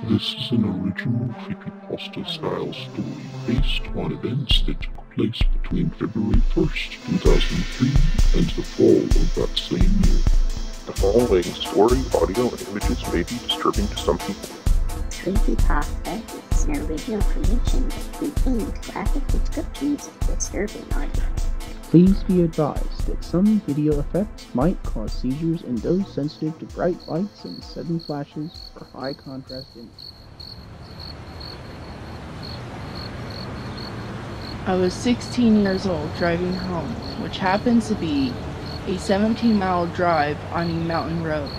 This is an original CreepyPasta style story based on events that took place between February 1st, 2003 and the fall of that same year. The following story, audio, and images may be disturbing to some people. CreepyPasta is an original creation that contains graphic descriptions of disturbing audio. Please be advised that some video effects might cause seizures in those sensitive to bright lights and sudden flashes or high contrast images. I was 16 years old driving home, which happens to be a 17-mile drive on a mountain road.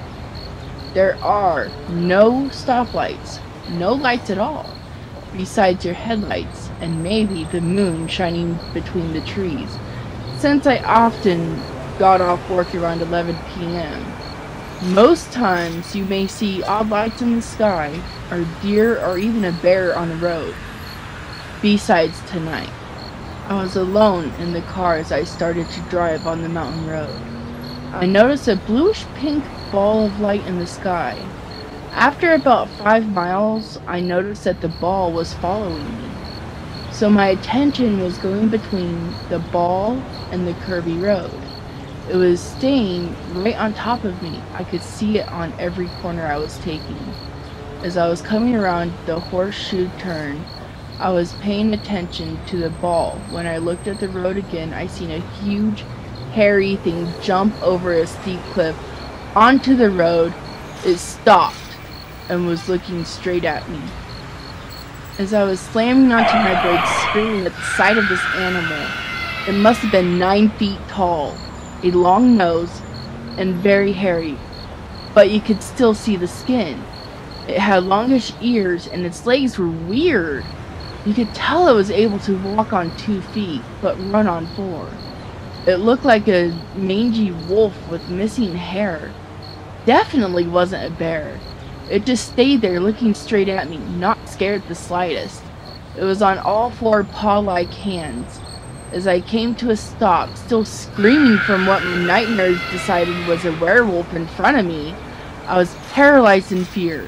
There are no stoplights, no lights at all, besides your headlights and maybe the moon shining between the trees, since I often got off work around 11 p.m. Most times you may see odd lights in the sky, or deer or even a bear on the road. Besides tonight, I was alone in the car as I started to drive on the mountain road. I noticed a bluish pink ball of light in the sky. After about 5 miles, I noticed that the ball was following me. So my attention was going between the ball and the curvy road. It was staying right on top of me. I could see it on every corner I was taking. As I was coming around the horseshoe turn, I was paying attention to the ball. When I looked at the road again, I seen a huge, hairy thing jump over a steep cliff onto the road. It stopped and was looking straight at me. As I was slamming onto my brakes, screaming at the sight of this animal, it must have been 9 feet tall, a long nose, and very hairy, but you could still see the skin. It had longish ears and its legs were weird. You could tell it was able to walk on 2 feet, but run on 4. It looked like a mangy wolf with missing hair. Definitely wasn't a bear. It just stayed there looking straight at me, not scared the slightest. It was on all 4 paw-like hands. As I came to a stop, still screaming from what my nightmares decided was a werewolf in front of me, I was paralyzed in fear,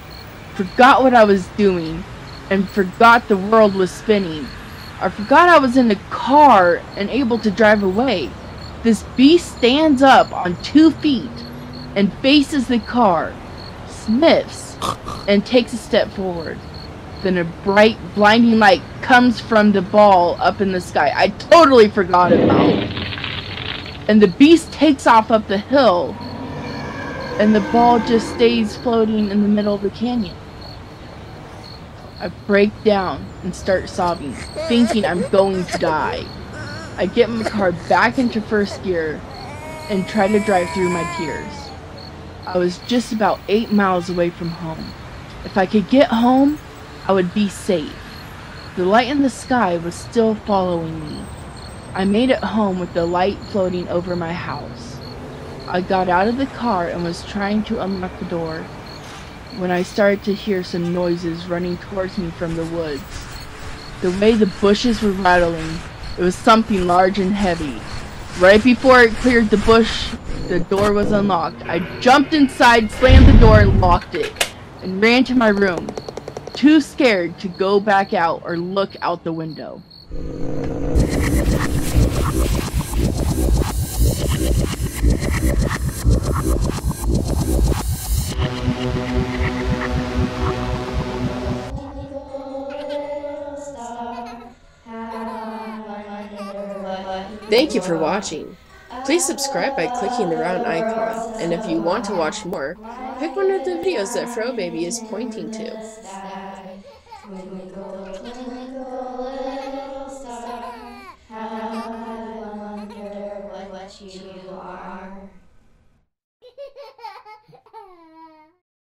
forgot what I was doing, and forgot the world was spinning. I forgot I was in a car and able to drive away. This beast stands up on 2 feet and faces the car, sniffs, and takes a step forward. Then a bright, blinding light comes from the ball up in the sky I totally forgot about. And the beast takes off up the hill, and the ball just stays floating in the middle of the canyon. I break down and start sobbing, thinking I'm going to die. I get my car back into first gear and try to drive through my tears. I was just about 8 miles away from home. If I could get home, I would be safe. The light in the sky was still following me. I made it home with the light floating over my house. I got out of the car and was trying to unlock the door when I started to hear some noises running towards me from the woods. The way the bushes were rattling, it was something large and heavy. Right before it cleared the bush, the door was unlocked. I jumped inside, slammed the door, and locked it, and ran to my room, too scared to go back out or look out the window. Thank you for watching. Please subscribe by clicking the round icon, and if you want to watch more, pick one of the videos that Fro Baby is pointing to. Twinkle, twinkle, little star, how I wonder what you